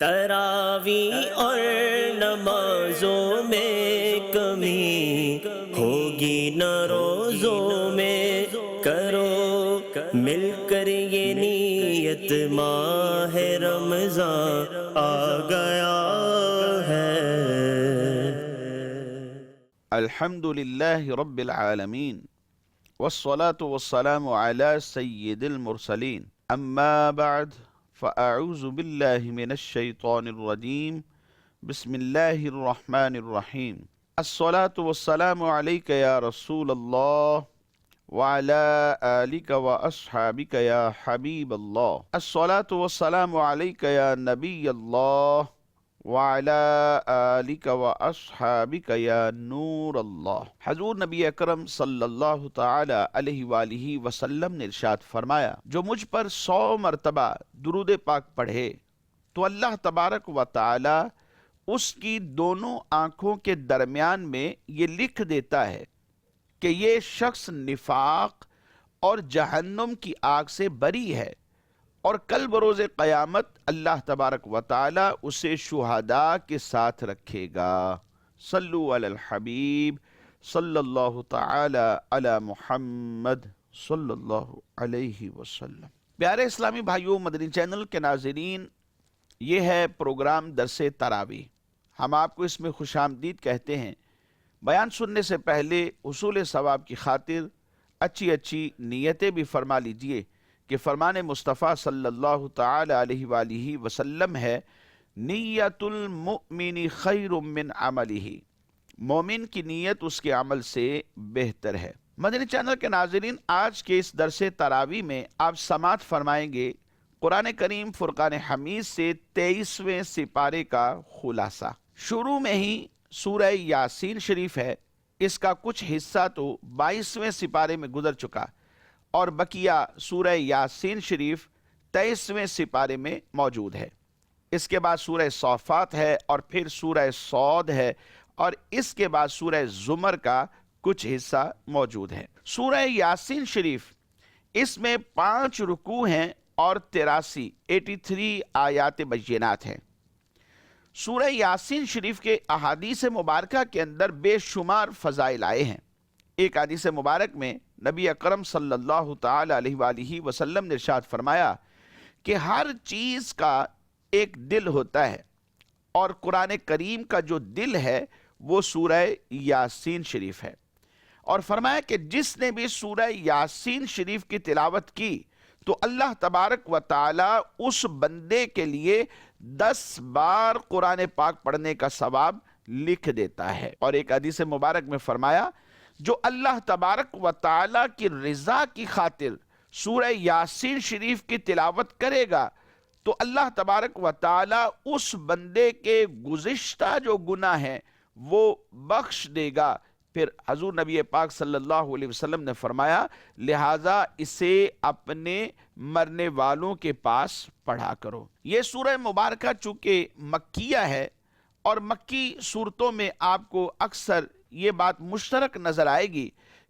تراوی اور نمازوں میں کمی ہوگی نہ روزوں میں، کرو مل کر یہ نیت، ماہ رمضان آ گیا ہے۔ الحمد للہ رب العالمین والصلاة والسلام علی سید المرسلین، اما بعد فاعوذ باللہ من الشیطان الرجیم، بسم اللہ الرحمن الرحیم۔ الصلاة والسلام علیک یا رسول اللہ وعلی آلک واصحابک یا حبیب اللہ۔ الصلاة والسلام علیک یا نبی اللہ وعلی آلک واصحابک یا نور اللہ۔ حضور نبی اکرم صلی اللہ تعالی علیہ وآلہ وسلم نے ارشاد فرمایا، جو مجھ پر 100 مرتبہ درود پاک پڑھے تو اللہ تبارک و تعالی اس کی دونوں آنکھوں کے درمیان میں یہ لکھ دیتا ہے کہ یہ شخص نفاق اور جہنم کی آگ سے بری ہے، اور کل بروز قیامت اللہ تبارک و تعالی اسے شہداء کے ساتھ رکھے گا۔ صلو علی الحبیب صلی اللہ تعالی علی محمد صلی اللہ علیہ وسلم۔ پیارے اسلامی بھائیوں، مدنی چینل کے ناظرین، یہ ہے پروگرام درس تراویح۔ ہم آپ کو اس میں خوش آمدید کہتے ہیں۔ بیان سننے سے پہلے حصول ثواب کی خاطر اچھی نیتیں بھی فرما لیجئے کہ فرمان مصطفیٰ صلی اللہ تعالی علیہ وآلہ وسلم ہے، نیت المؤمن خیر من عملہ، مومن کی نیت اس کے عمل سے بہتر ہے۔ مدنی چینل کے ناظرین، آج کے اس درس تراویح میں آپ سماعت فرمائیں گے قرآن کریم فرقان حمید سے 23ویں سپارے کا خلاصہ۔ شروع میں ہی سورہ یاسین شریف ہے، اس کا کچھ حصہ تو 22ویں سپارے میں گزر چکا، اور بقیہ سورہ یاسین شریف 23ویں سپارے میں موجود ہے۔ اس کے بعد سورہ صافات ہے، اور پھر سورہ صاد ہے، اور اس کے بعد سورہ زمر کا کچھ حصہ موجود ہے۔ سورہ یاسین شریف، اس میں 5 رکوع ہیں اور 83 آیات بینات ہیں۔ سورہ یاسین شریف کے احادیث مبارکہ کے اندر بے شمار فضائل آئے ہیں۔ ایک حدیث مبارک میں نبی اکرم صلی اللہ تعالی علیہ وآلہ وسلم نے ارشاد فرمایا کہ ہر چیز کا ایک دل ہوتا ہے، اور قرآن کریم کا جو دل ہے وہ سورہ یاسین شریف ہے، اور فرمایا کہ جس نے بھی سورہ یاسین شریف کی تلاوت کی تو اللہ تبارک و تعالی اس بندے کے لیے 10 بار قرآن پاک پڑھنے کا ثواب لکھ دیتا ہے۔ اور ایک حدیث مبارک میں فرمایا، جو اللہ تبارک و تعالی کی رضا کی خاطر سورہ یاسین شریف کی تلاوت کرے گا تو اللہ تبارک و تعالی اس بندے کے گزشتہ جو گناہ ہیں وہ بخش دے گا۔ پھر حضور نبی پاک صلی اللہ علیہ وسلم نے فرمایا، لہٰذا اسے اپنے مرنے والوں کے پاس پڑھا کرو۔ یہ سورہ مبارکہ چونکہ مکیہ ہے، اور مکی صورتوں میں آپ کو اکثر یہ بات مشترک نظر آئے گی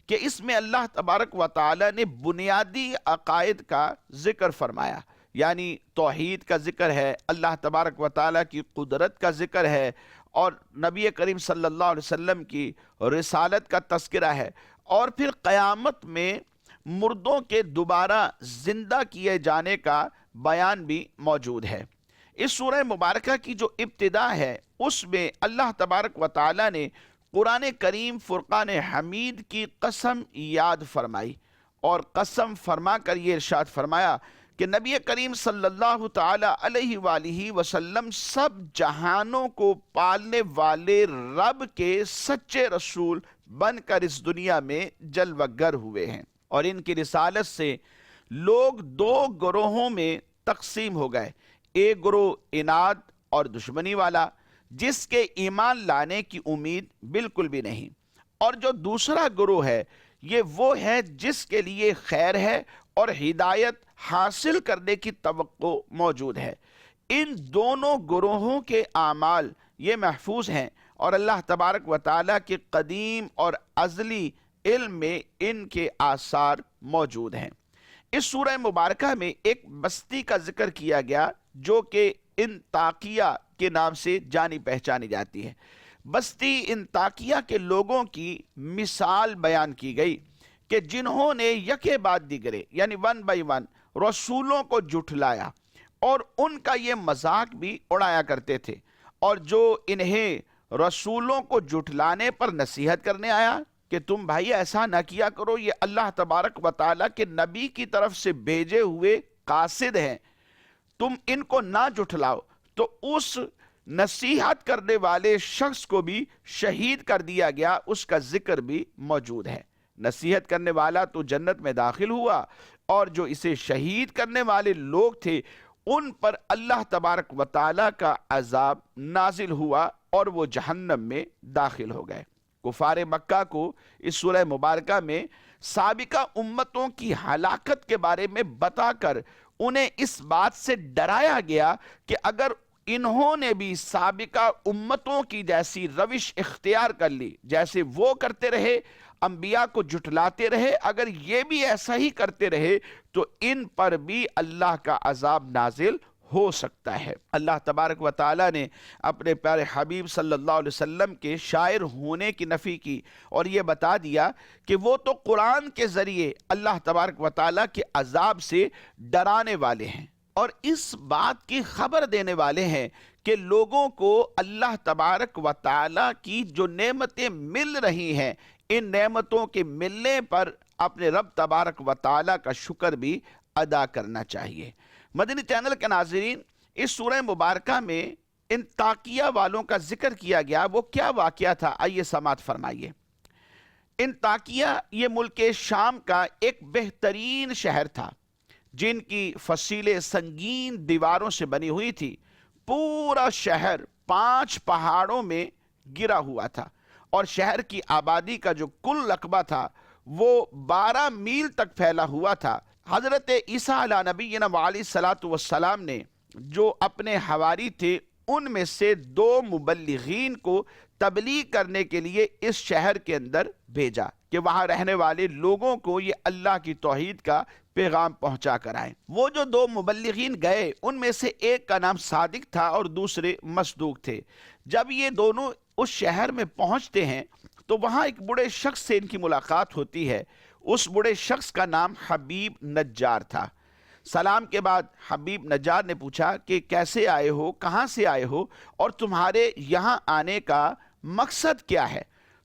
کہ اس میں اللہ تبارک و تعالی نے بنیادی عقائد کا ذکر فرمایا، یعنی توحید کا ذکر ہے، اللہ تبارک و تعالی کی قدرت کا ذکر ہے، اور نبی کریم صلی اللہ علیہ وسلم کی رسالت کا تذکرہ ہے، اور پھر قیامت میں مردوں کے دوبارہ زندہ کیے جانے کا بیان بھی موجود ہے۔ اس سورہ مبارکہ کی جو ابتدا ہے اس میں اللہ تبارک و تعالی نے قرآن کریم فرقان حمید کی قسم یاد فرمائی، اور قسم فرما کر یہ ارشاد فرمایا کہ نبی کریم صلی اللہ تعالی علیہ وآلہ وسلم سب جہانوں کو پالنے والے رب کے سچے رسول بن کر اس دنیا میں جلوہ گر ہوئے ہیں، اور ان کی رسالت سے لوگ 2 گروہوں میں تقسیم ہو گئے۔ ایک گروہ اناد اور دشمنی والا، جس کے ایمان لانے کی امید بالکل بھی نہیں، اور جو دوسرا گروہ ہے یہ وہ ہے جس کے لیے خیر ہے اور ہدایت حاصل کرنے کی توقع موجود ہے۔ ان دونوں گروہوں کے اعمال یہ محفوظ ہیں، اور اللہ تبارک و تعالیٰ کے قدیم اور ازلی علم میں ان کے آثار موجود ہیں۔ اس سورہ مبارکہ میں ایک بستی کا ذکر کیا گیا جو کہ انطاکیہ کے نام سے جانی پہچانی جاتی ہے۔ بستی انطاکیہ کے لوگوں کی مثال بیان کی گئی کہ جنہوں نے یکے بعد دیگرے یعنی ون بائی ون رسولوں کو جھٹلایا اور ان کا یہ مذاق بھی اڑایا کرتے تھے، اور جو انہیں رسولوں کو جھٹلانے پر نصیحت کرنے آیا کہ تم بھائی ایسا نہ کیا کرو، یہ اللہ تبارک و تعالیٰ کے نبی کی طرف سے بھیجے ہوئے قاصد ہیں، تم ان کو نہ جھٹلاؤ، تو اس نصیحت کرنے والے شخص کو بھی شہید کر دیا گیا، اس کا ذکر بھی موجود ہے۔ نصیحت کرنے والا تو جنت میں داخل ہوا، اور جو اسے شہید کرنے والے لوگ تھے ان پر اللہ تبارک و تعالیٰ کا عذاب نازل ہوا اور وہ جہنم میں داخل ہو گئے۔ کفار مکہ کو اس سورہ مبارکہ میں سابقہ امتوں کی ہلاکت کے بارے میں بتا کر انہیں اس بات سے ڈرایا گیا کہ اگر انہوں نے بھی سابقہ امتوں کی جیسی روش اختیار کر لی، جیسے وہ کرتے رہے، انبیاء کو جھٹلاتے رہے، اگر یہ بھی ایسا ہی کرتے رہے تو ان پر بھی اللہ کا عذاب نازل ہو سکتا ہے۔ اللہ تبارک و تعالیٰ نے اپنے پیارے حبیب صلی اللہ علیہ وسلم کے شاعر ہونے کی نفی کی اور یہ بتا دیا کہ وہ تو قرآن کے ذریعے اللہ تبارک و تعالیٰ کے عذاب سے ڈرانے والے ہیں اور اس بات کی خبر دینے والے ہیں کہ لوگوں کو اللہ تبارک و تعالیٰ کی جو نعمتیں مل رہی ہیں، ان نعمتوں کے ملنے پر اپنے رب تبارک و تعالیٰ کا شکر بھی ادا کرنا چاہیے۔ مدنی چینل کے ناظرین، اس سورہ مبارکہ میں انطاکیہ والوں کا ذکر کیا گیا، وہ کیا واقعہ تھا؟ آئیے سماعت فرمائیے۔ انطاکیہ یہ ملک شام کا ایک بہترین شہر تھا جن کی فصیلیں سنگین دیواروں سے بنی ہوئی تھی۔ پورا شہر 5 پہاڑوں میں گرا ہوا تھا اور شہر کی آبادی کا جو کل رقبہ تھا وہ 12 میل تک پھیلا ہوا تھا۔ حضرت عیسیٰ علیہ نبینا علیہ الصلوۃ والسلام نے جو اپنے حواری تھے ان میں سے 2 مبلغین کو تبلیغ کرنے کے لیے اس شہر کے اندر بھیجا کہ وہاں رہنے والے لوگوں کو یہ اللہ کی توحید کا پیغام پہنچا کر آئیں۔ وہ جو 2 مبلغین گئے ان میں سے ایک کا نام صادق تھا اور دوسرے مصدوق تھے۔ جب یہ دونوں اس شہر میں پہنچتے ہیں تو وہاں ایک بڑے شخص سے ان کی ملاقات ہوتی ہے۔ اس بڑے شخص کا نام حبیب نجار تھا۔ سلام کے بعد حبیب نجار نے پوچھا کہ کیسے آئے ہو، کہاں سے آئے ہو اور تمہارے یہاں آنے کا مقصد کیا ہے؟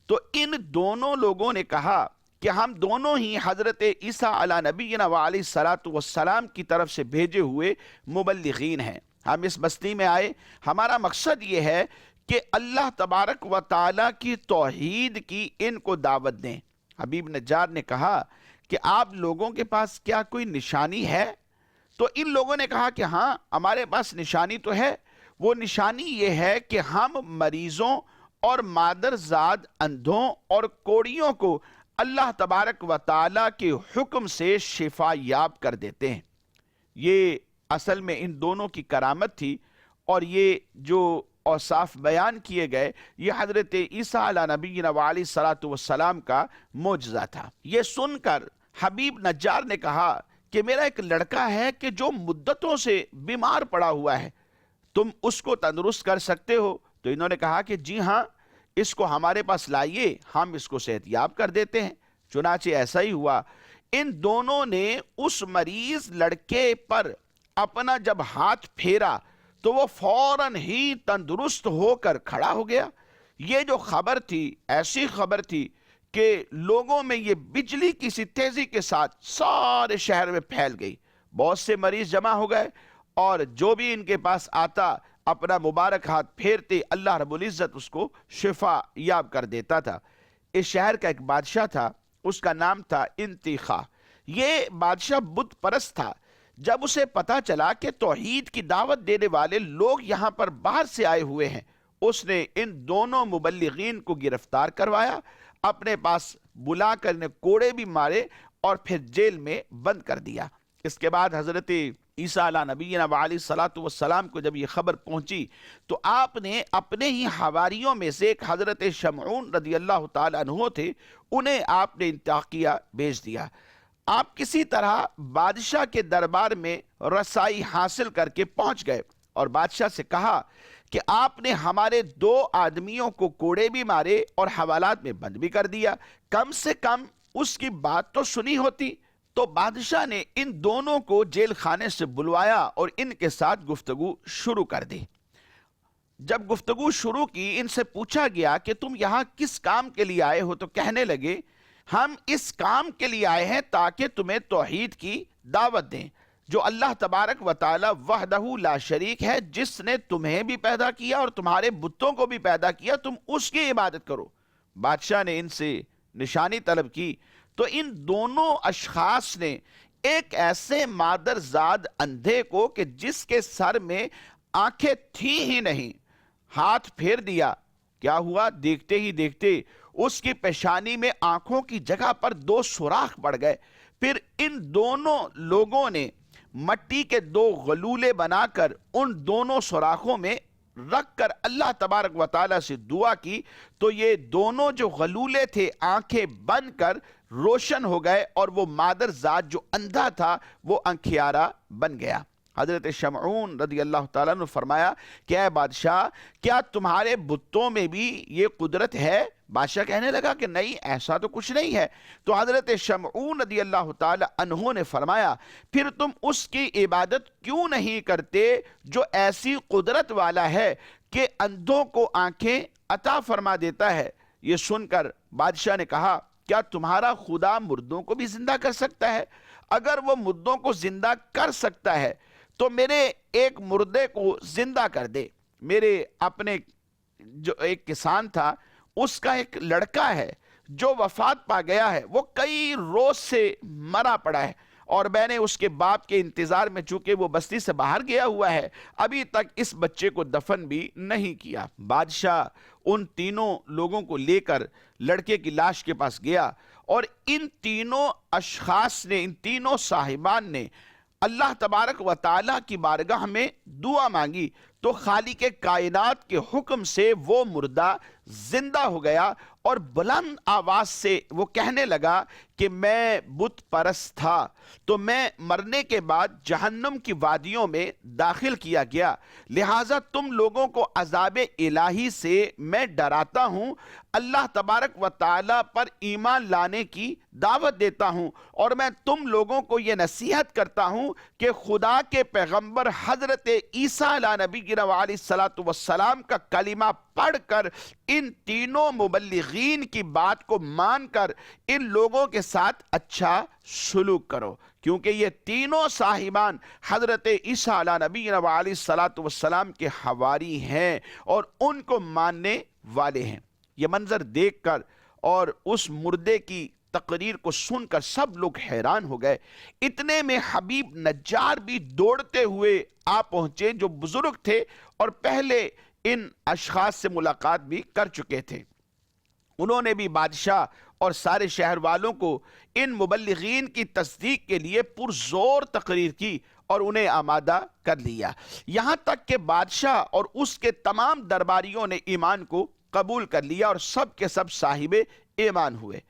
تو ان دونوں لوگوں نے کہا کہ ہم دونوں ہی حضرت عیسیٰ علیہ نبینا علیہ الصلوۃ والسلام کی طرف سے بھیجے ہوئے مبلغین ہیں۔ ہم اس بستی میں آئے، ہمارا مقصد یہ ہے کہ اللہ تبارک و تعالیٰ کی توحید کی ان کو دعوت دیں۔ حبیب نجار نے کہا کہ آپ لوگوں کے پاس کیا کوئی نشانی ہے؟ تو ان لوگوں نے کہا کہ ہاں ہمارے پاس نشانی تو ہے۔ وہ نشانی یہ ہے کہ ہم مریضوں اور مادرزاد اندھوں اور کوڑیوں کو اللہ تبارک و تعالیٰ کے حکم سے شفا یاب کر دیتے ہیں۔ یہ اصل میں ان دونوں کی کرامت تھی اور یہ جو اوصاف بیان کیے گئے یہ حضرت عیسیٰ علیہ نبینا علیہ الصلوۃ والسلام کا معجزہ تھا۔ یہ سن کر حبیب نجار نے کہا کہ میرا ایک لڑکا ہے کہ جو مدتوں سے بیمار پڑا ہوا ہے، تم اس کو تندرست کر سکتے ہو؟ تو انہوں نے کہا کہ جی ہاں، اس کو ہمارے پاس لائیے، ہم اس کو صحت یاب کر دیتے ہیں۔ چنانچہ ایسا ہی ہوا۔ ان دونوں نے اس مریض لڑکے پر اپنا جب ہاتھ پھیرا تو وہ فوراً ہی تندرست ہو کر کھڑا ہو گیا۔ یہ جو خبر تھی ایسی خبر تھی کہ لوگوں میں یہ بجلی کی سی تیزی کے ساتھ سارے شہر میں پھیل گئی۔ بہت سے مریض جمع ہو گئے اور جو بھی ان کے پاس آتا اپنا مبارک ہاتھ پھیرتے اللہ رب العزت اس کو شفا یاب کر دیتا تھا۔ اس شہر کا ایک بادشاہ تھا، اس کا نام تھا انتیخا۔ یہ بادشاہ بت پرست تھا۔ جب اسے پتا چلا کہ توحید کی دعوت دینے والے لوگ یہاں پر باہر سے آئے ہوئے ہیں، اس نے ان دونوں مبلغین کو گرفتار کروایا، اپنے پاس بلا کر انہیں کوڑے بھی مارے اور پھر جیل میں بند کر دیا۔ اس کے بعد حضرت عیسیٰ علیہ نبینا علیہ الصلوۃ والسلام کو جب یہ خبر پہنچی تو آپ نے اپنے ہی حواریوں میں سے ایک حضرت شمعون رضی اللہ تعالیٰ عنہ تھے، انہیں آپ نے انطاکیہ بھیج دیا۔ آپ کسی طرح بادشاہ کے دربار میں رسائی حاصل کر کے پہنچ گئے اور بادشاہ سے کہا کہ آپ نے ہمارے 2 آدمیوں کو کوڑے بھی مارے اور حوالات میں بند بھی کر دیا، کم سے کم اس کی بات تو سنی ہوتی۔ تو بادشاہ نے ان دونوں کو جیل خانے سے بلوایا اور ان کے ساتھ گفتگو شروع کر دی۔ جب گفتگو شروع کی، ان سے پوچھا گیا کہ تم یہاں کس کام کے لیے آئے ہو؟ تو کہنے لگے ہم اس کام کے لیے آئے ہیں تاکہ تمہیں توحید کی دعوت دیں، جو اللہ تبارک و تعالی وحدہ لا شریک ہے، جس نے تمہیں بھی پیدا کیا اور تمہارے بتوں کو بھی پیدا کیا، تم اس کی عبادت کرو۔ بادشاہ نے ان سے نشانی طلب کی تو ان دونوں اشخاص نے ایک ایسے مادرزاد اندھے کو کہ جس کے سر میں آنکھیں تھیں ہی نہیں، ہاتھ پھیر دیا۔ کیا ہوا؟ دیکھتے ہی دیکھتے اس کی پیشانی میں آنکھوں کی جگہ پر 2 سوراخ پڑ گئے۔ پھر ان دونوں لوگوں نے مٹی کے 2 غلولے بنا کر ان دونوں سوراخوں میں رکھ کر اللہ تبارک و تعالیٰ سے دعا کی، تو یہ دونوں جو غلولے تھے آنکھیں بند کر روشن ہو گئے، اور وہ مادرزاد جو اندھا تھا وہ انکھیارا بن گیا۔ حضرت شمعون رضی اللہ تعالیٰ نے فرمایا کہ اے بادشاہ، کیا تمہارے بتوں میں بھی یہ قدرت ہے؟ بادشاہ کہنے لگا کہ نہیں، ایسا تو کچھ نہیں ہے۔ تو حضرت شمعون رضی اللہ تعالیٰ عنہ نے فرمایا پھر تم اس کی عبادت کیوں نہیں کرتے جو ایسی قدرت والا ہے کہ اندھوں کو آنکھیں عطا فرما دیتا ہے؟ یہ سن کر بادشاہ نے کہا کیا تمہارا خدا مردوں کو بھی زندہ کر سکتا ہے؟ اگر وہ مردوں کو زندہ کر سکتا ہے تو میرے ایک مردے کو زندہ کر دے۔ میرے اپنے جو ایک کسان تھا، اس کا ایک لڑکا ہے جو وفات پا گیا ہے، وہ کئی روز سے مرا پڑا ہے، اور میں نے اس کے باپ کے انتظار میں، چونکہ وہ بستی سے باہر گیا ہوا ہے، ابھی تک اس بچے کو دفن بھی نہیں کیا۔ بادشاہ ان تینوں لوگوں کو لے کر لڑکے کی لاش کے پاس گیا، اور ان تینوں اشخاص نے، ان تینوں صاحبان نے اللہ تبارک و تعالیٰ کی بارگاہ میں دعا مانگی، تو خالق کائنات کے حکم سے وہ مردہ زندہ ہو گیا، اور بلند آواز سے وہ کہنے لگا کہ میں بت پرست تھا، تو میں مرنے کے بعد جہنم کی وادیوں میں داخل کیا گیا، لہٰذا تم لوگوں کو عذاب الہی سے میں ڈراتا ہوں، اللہ تبارک و تعالیٰ پر ایمان لانے کی دعوت دیتا ہوں، اور میں تم لوگوں کو یہ نصیحت کرتا ہوں کہ خدا کے پیغمبر حضرت عیسیٰ علیہ نبی علیہ السلام کا کلمہ پڑھ کر ان تینوں مبلغین کی بات کو مان کر ان لوگوں کے ساتھ اچھا سلوک کرو، کیونکہ یہ تینوں صاحبان حضرت عیسیٰ علیہ نبی علیہ السلام کے حواری ہیں اور ان کو ماننے والے ہیں۔ یہ منظر دیکھ کر اور اس مردے کی تقریر کو سن کر سب لوگ حیران ہو گئے۔ اتنے میں حبیب نجار بھی دوڑتے ہوئے آ پہنچے، جو بزرگ تھے اور پہلے ان اشخاص سے ملاقات بھی کر چکے تھے۔ انہوں نے بھی بادشاہ اور سارے شہر والوں کو ان مبلغین کی تصدیق کے لیے پرزور تقریر کی اور انہیں آمادہ کر لیا، یہاں تک کہ بادشاہ اور اس کے تمام درباریوں نے ایمان کو قبول کر لیا اور سب کے سب صاحب ایمان ہوئے۔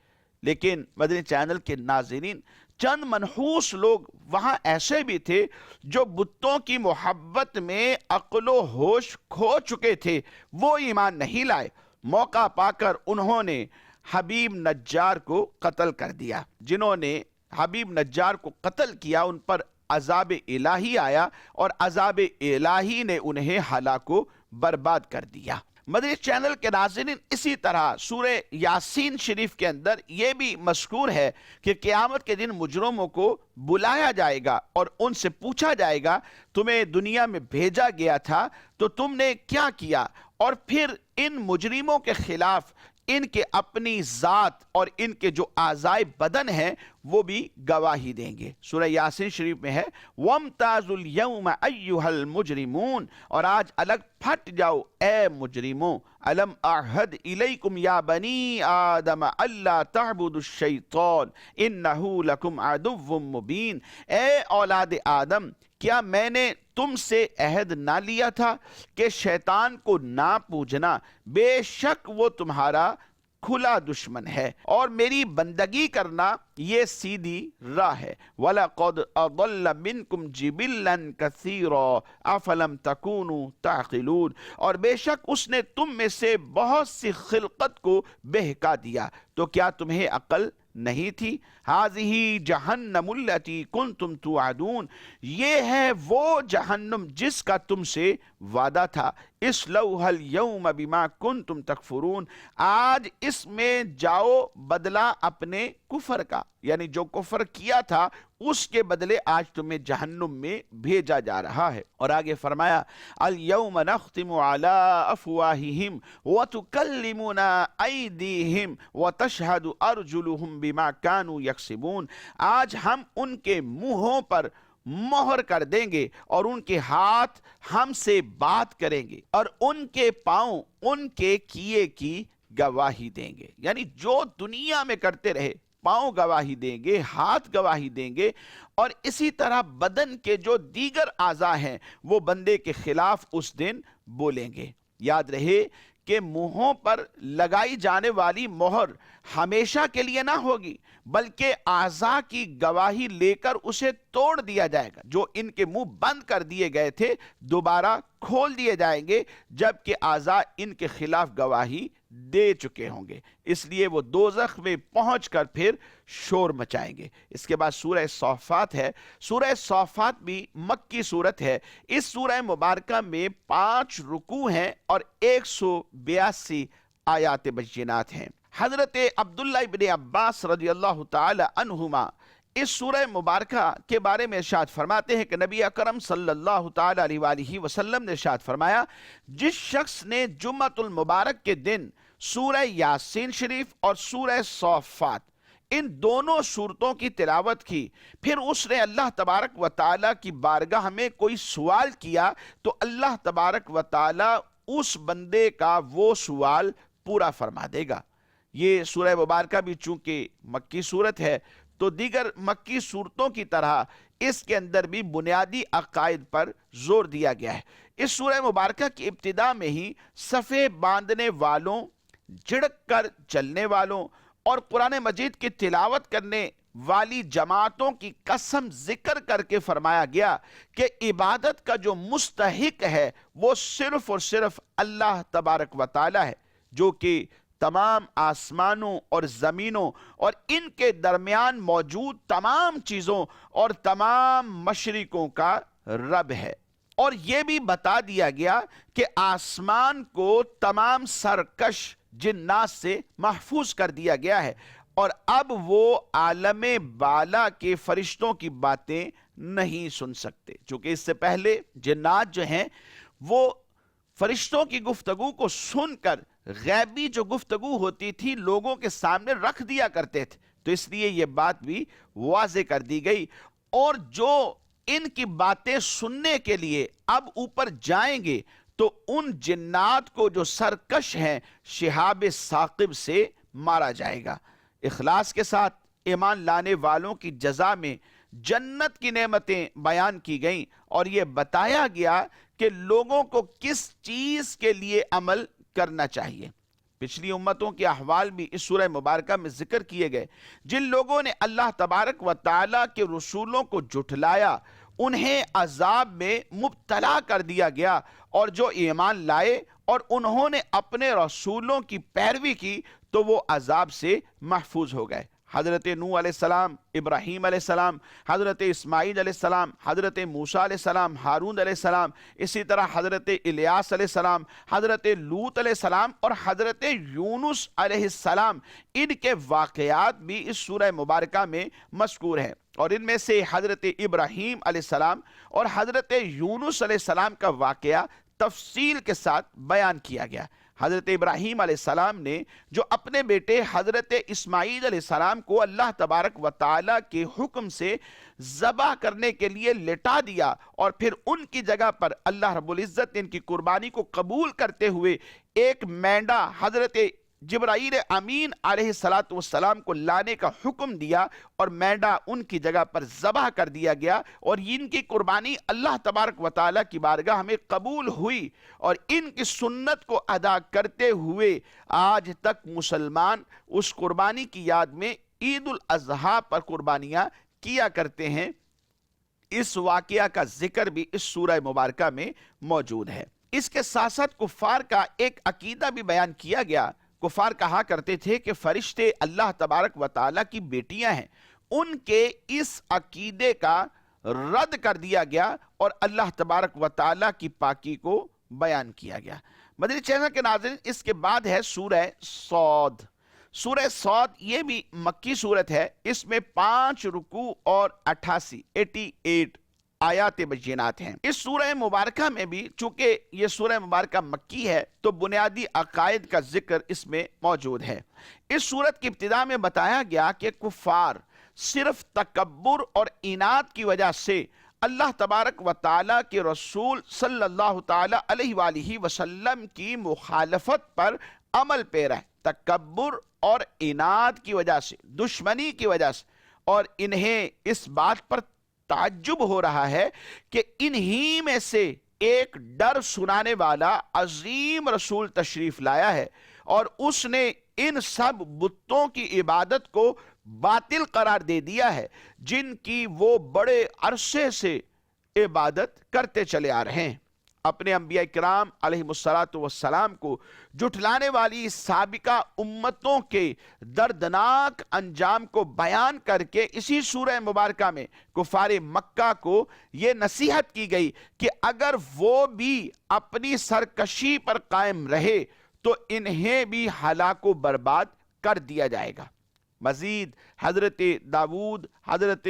لیکن مدنی چینل کے ناظرین، چند منحوس لوگ وہاں ایسے بھی تھے جو بتوں کی محبت میں عقل و ہوش کھو چکے تھے، وہ ایمان نہیں لائے۔ موقع پا کر انہوں نے حبیب نجار کو قتل کر دیا۔ جنہوں نے حبیب نجار کو قتل کیا ان پر عذاب الہی آیا، اور عذاب الہی نے انہیں ہلاک و برباد کر دیا۔ مدنی چینل کے ناظرین، اسی طرح سورہ یاسین شریف کے اندر یہ بھی مذکور ہے کہ قیامت کے دن مجرموں کو بلایا جائے گا اور ان سے پوچھا جائے گا تمہیں دنیا میں بھیجا گیا تھا تو تم نے کیا کیا، اور پھر ان مجرموں کے خلاف ان کے اپنی ذات اور ان کے جو اعضائے بدن ہیں وہ بھی گواہی دیں گے۔ سورہ یاسین شریف میں ہے وَامْتَازُوا الْيَوْمَ أَيُّهَا الْمُجْرِمُونَ، اور آج الگ پھٹ جاؤ اے مجرموں، أَلَمْ أَعْهَدْ إِلَيْكُمْ يَا بَنِي آدَمَ أَلَّا تَعْبُدُوا الشَّيْطَانَ إِنَّهُ لَكُمْ عَدُوٌّ مُّبِينٌ، اے اولاد آدم، کیا میں نے تم سے عہد نہ لیا تھا کہ شیطان کو نہ پوجنا، بے شک وہ تمہارا کھلا دشمن ہے، اور میری بندگی کرنا یہ سیدھی راہ ہے۔ وَلَقَدْ أَضَلَّ مِنْكُمْ جِبِلًّا كَثِيرًا أَفَلَمْ تَكُونُوا تَعْقِلُونَ، اور بے شک اس نے تم میں سے بہت سی خلقت کو بہکا دیا، تو کیا تمہیں عقل نہیں تھی؟ هَذِهِ جَهَنَّمُ الَّتِي كُنْتُمْ تُوعَدُونَ، یہ ہے وہ جہنم جس کا تم سے وعدہ تھا۔ اصلوها اليوم بما كنتم تکفرون، آج اس میں جاؤ بدلہ اپنے کفر کا، یعنی جو کفر کیا تھا اس کے بدلے آج تمہیں جہنم میں بھیجا جا رہا ہے۔ اور آگے فرمایا اليوم نختم على افواہہم وتکلمنا ایدیہم وتشہد ارجلہم بما كانوا یکسبون، آج ہم ان کے منہوں پر مہر کر دیں گے اور ان کے ہاتھ ہم سے بات کریں گے اور ان کے پاؤں ان کے کیے کی گواہی دیں گے، یعنی جو دنیا میں کرتے رہے پاؤں گواہی دیں گے، ہاتھ گواہی دیں گے، اور اسی طرح بدن کے جو دیگر اعضاء ہیں وہ بندے کے خلاف اس دن بولیں گے۔ یاد رہے کہ منہوں پر لگائی جانے والی مہر ہمیشہ کے لیے نہ ہوگی، بلکہ اعضاء کی گواہی لے کر اسے توڑ دیا جائے گا۔ جو ان کے منہ بند کر دیے گئے تھے دوبارہ کھول دیے جائیں گے، جبکہ اعضاء ان کے خلاف گواہی دے چکے ہوں گے، اس لیے وہ دوزخ میں پہنچ کر پھر شور مچائیں گے۔ اس کے بعد سورہ صافات ہے۔ سورہ صافات بھی مکی صورت ہے۔ اس سورہ مبارکہ میں 5 رکوع ہیں اور 182 آیات بینات ہیں۔ حضرت عبداللہ ابن عباس رضی اللہ تعالی عنہما اس سورہ مبارکہ کے بارے میں ارشاد فرماتے ہیں کہ نبی اکرم صلی اللہ تعالی علیہ وآلہ وسلم نے ارشاد فرمایا، جس شخص نے جمعۃ المبارک کے دن سورہ یاسین شریف اور سورہ صافات ان دونوں سورتوں کی تلاوت کی، پھر اس نے اللہ تبارک و تعالی کی بارگاہ میں کوئی سوال کیا، تو اللہ تبارک و تعالی اس بندے کا وہ سوال پورا فرما دے گا۔ یہ سورہ مبارکہ بھی چونکہ مکی صورت ہے تو دیگر مکی صورتوں کی طرح اس کے اندر بھی بنیادی عقائد پر زور دیا گیا ہے۔ اس سورہ مبارکہ کی ابتدا میں ہی صفے باندھنے والوں، جھڑک کر چلنے والوں اور قرآن مجید کی تلاوت کرنے والی جماعتوں کی قسم ذکر کر کے فرمایا گیا کہ عبادت کا جو مستحق ہے وہ صرف اور صرف اللہ تبارک و تعالی ہے، جو کہ تمام آسمانوں اور زمینوں اور ان کے درمیان موجود تمام چیزوں اور تمام مشرقوں کا رب ہے۔ اور یہ بھی بتا دیا گیا کہ آسمان کو تمام سرکش جنات سے محفوظ کر دیا گیا ہے، اور اب وہ عالم بالا کے فرشتوں کی باتیں نہیں سن سکتے، چونکہ اس سے پہلے جنات جو ہیں وہ فرشتوں کی گفتگو کو سن کر غیبی جو گفتگو ہوتی تھی لوگوں کے سامنے رکھ دیا کرتے تھے، تو اس لیے یہ بات بھی واضح کر دی گئی۔ اور جو ان کی باتیں سننے کے لیے اب اوپر جائیں گے تو ان جنات کو جو سرکش ہیں شہاب ثاقب سے مارا جائے گا۔ اخلاص کے ساتھ ایمان لانے والوں کی جزا میں جنت کی نعمتیں بیان کی گئیں، اور یہ بتایا گیا کہ لوگوں کو کس چیز کے لیے عمل کرنا چاہیے۔ پچھلی امتوں کے احوال بھی اس سورہ مبارکہ میں ذکر کیے گئے۔ جن لوگوں نے اللہ تبارک و تعالیٰ کے رسولوں کو جھٹلایا انہیں عذاب میں مبتلا کر دیا گیا، اور جو ایمان لائے اور انہوں نے اپنے رسولوں کی پیروی کی تو وہ عذاب سے محفوظ ہو گئے۔ حضرت نوح علیہ السلام، ابراہیم علیہ السلام، حضرت اسماعیل علیہ السلام، حضرت موسیٰ علیہ السلام، ہارون علیہ السلام، اسی طرح حضرت الیاس علیہ السلام، حضرت لوط علیہ السلام اور حضرت یونس علیہ السلام، ان کے واقعات بھی اس سورہ مبارکہ میں مذکور ہیں، اور ان میں سے حضرت ابراہیم علیہ السلام اور حضرت یونس علیہ السلام کا واقعہ تفصیل کے ساتھ بیان کیا گیا۔ حضرت ابراہیم علیہ السلام نے جو اپنے بیٹے حضرت اسماعیل علیہ السلام کو اللہ تبارک و تعالیٰ کے حکم سے ذبح کرنے کے لیے لٹا دیا، اور پھر ان کی جگہ پر اللہ رب العزت نے ان کی قربانی کو قبول کرتے ہوئے ایک مینڈا حضرت جبرائیل امین علیہ السلام کو لانے کا حکم دیا اور مینڈا ان کی جگہ پر ذبح کر دیا گیا، اور ان کی قربانی اللہ تبارک و تعالیٰ کی بارگاہ میں قبول ہوئی، اور ان کی سنت کو ادا کرتے ہوئے آج تک مسلمان اس قربانی کی یاد میں عید الاضحیٰ پر قربانیاں کیا کرتے ہیں۔ اس واقعہ کا ذکر بھی اس سورہ مبارکہ میں موجود ہے۔ اس کے ساتھ ساتھ کفار کا ایک عقیدہ بھی بیان کیا گیا۔ کفار کہا کرتے تھے کہ فرشتے اللہ تبارک و تعالیٰ کی بیٹیاں ہیں۔ ان کے اس عقیدے کا رد کر دیا گیا اور اللہ تبارک و تعالیٰ کی پاکی کو بیان کیا گیا۔ مدنی چینل کے ناظرین، اس کے بعد ہے سورہ صاد۔ سورہ صاد یہ بھی مکی صورت ہے۔ اس میں 5 رکوع اور 88 آیات بینات ہیں۔ اس سورہ مبارکہ میں بھی چونکہ یہ سورہ مبارکہ مکی ہے تو بنیادی عقائد کا ذکر اس میں موجود ہے۔ اس سورت کی ابتدا میں بتایا گیا کہ کفار صرف تکبر اور اناد کی وجہ سے اللہ تبارک و تعالیٰ کے رسول صلی اللہ تعالیٰ علیہ وآلہ وسلم کی مخالفت پر عمل پیرا ہے۔ تکبر اور اناد کی وجہ سے، دشمنی کی وجہ سے، اور انہیں اس بات پر تعجب ہو رہا ہے کہ انہی میں سے ایک ڈر سنانے والا عظیم رسول تشریف لایا ہے، اور اس نے ان سب بتوں کی عبادت کو باطل قرار دے دیا ہے جن کی وہ بڑے عرصے سے عبادت کرتے چلے آ رہے ہیں۔ اپنے انبیاء کرام علیہ السلام کو جھٹلانے والی سابقہ امتوں کے دردناک انجام کو بیان کر کے اسی سورہ مبارکہ میں کفار مکہ کو یہ نصیحت کی گئی کہ اگر وہ بھی اپنی سرکشی پر قائم رہے تو انہیں بھی ہلاک و برباد کر دیا جائے گا۔ مزید حضرت داؤد، حضرت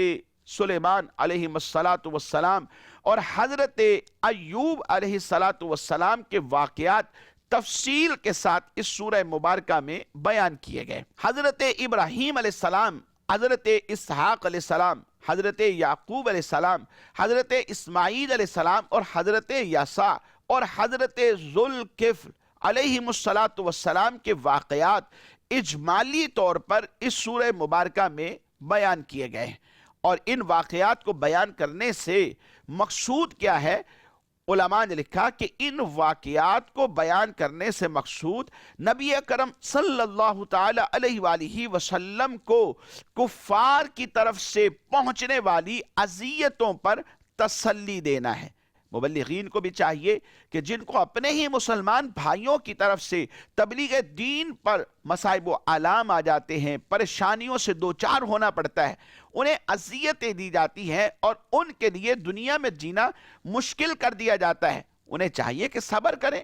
سلیمان علیہ السلام اور حضرت ایوب علیہ السلام کے واقعات تفصیل کے ساتھ اس سورہ مبارکہ میں بیان کیے گئے۔ حضرت ابراہیم علیہ السلام، حضرت اسحاق علیہ السلام، حضرت یعقوب علیہ السلام، حضرت اسماعیل علیہ السلام اور حضرت یسع اور حضرت ذوالکفل علیہ السلام کے واقعات اجمالی طور پر اس سورہ مبارکہ میں بیان کیے گئے ہیں، اور ان واقعات کو بیان کرنے سے مقصود کیا ہے؟ علماء نے لکھا کہ ان واقعات کو بیان کرنے سے مقصود نبی اکرم صلی اللہ تعالی علیہ وآلہ وسلم کو کفار کی طرف سے پہنچنے والی اذیتوں پر تسلی دینا ہے۔ مبلغین کو بھی چاہیے کہ جن کو اپنے ہی مسلمان بھائیوں کی طرف سے تبلیغ دین پر مصائب و آلام آ جاتے ہیں، پریشانیوں سے دوچار ہونا پڑتا ہے، انہیں اذیتیں دی جاتی ہیں اور ان کے لیے دنیا میں جینا مشکل کر دیا جاتا ہے، انہیں چاہیے کہ صبر کریں،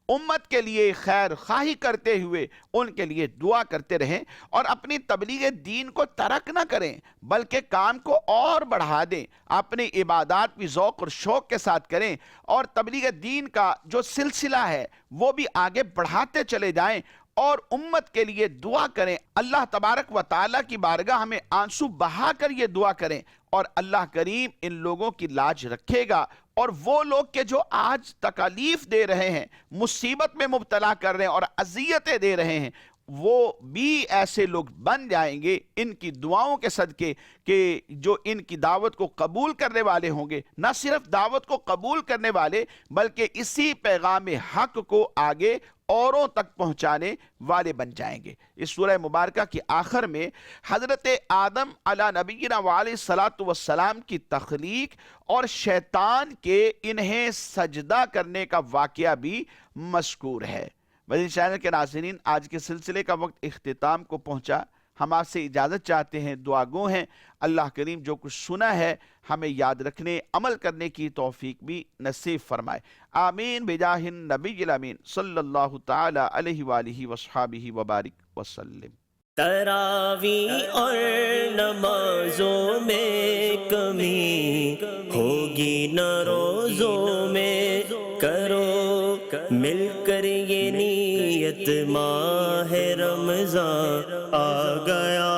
امت کے لیے خیر خواہی کرتے ہوئے ان کے لیے دعا کرتے رہیں، اور اپنی تبلیغ دین کو ترک نہ کریں بلکہ کام کو اور بڑھا دیں، اپنی عبادات بھی ذوق اور شوق کے ساتھ کریں، اور تبلیغ دین کا جو سلسلہ ہے وہ بھی آگے بڑھاتے چلے جائیں، اور امت کے لیے دعا کریں۔ اللہ تبارک و تعالیٰ کی بارگاہ میں آنسو بہا کر یہ دعا کریں، اور اللہ کریم ان لوگوں کی لاج رکھے گا، اور وہ لوگ کہ جو آج تکالیف دے رہے ہیں، مصیبت میں مبتلا کر رہے ہیں اور اذیتیں دے رہے ہیں، وہ بھی ایسے لوگ بن جائیں گے ان کی دعاؤں کے صدقے کہ جو ان کی دعوت کو قبول کرنے والے ہوں گے، نہ صرف دعوت کو قبول کرنے والے بلکہ اسی پیغام حق کو آگے اوروں تک پہنچانے والے بن جائیں گے۔ اس سورہ مبارکہ کی آخر میں حضرت آدم علیہ نبینا وعلیہ السلام کی تخلیق اور شیطان کے انہیں سجدہ کرنے کا واقعہ بھی مذکور ہے۔ مدنی چینل کے ناظرین، آج کے سلسلے کا وقت اختتام کو پہنچا۔ ہم آپ سے اجازت چاہتے ہیں، دعا گو ہیں اللہ کریم جو کچھ سنا ہے ہمیں یاد رکھنے، عمل کرنے کی توفیق بھی نصیب فرمائے۔ آمین بجاہ النبی الامین صلی اللہ تعالی علیہ وآلہ وصحابہ وبارک وسلم۔ تراویح اور نمازوں میں کمی ہوگی نہ روزوں میں، کرو مل کر یہ نیت، ماہ رمضان آ گیا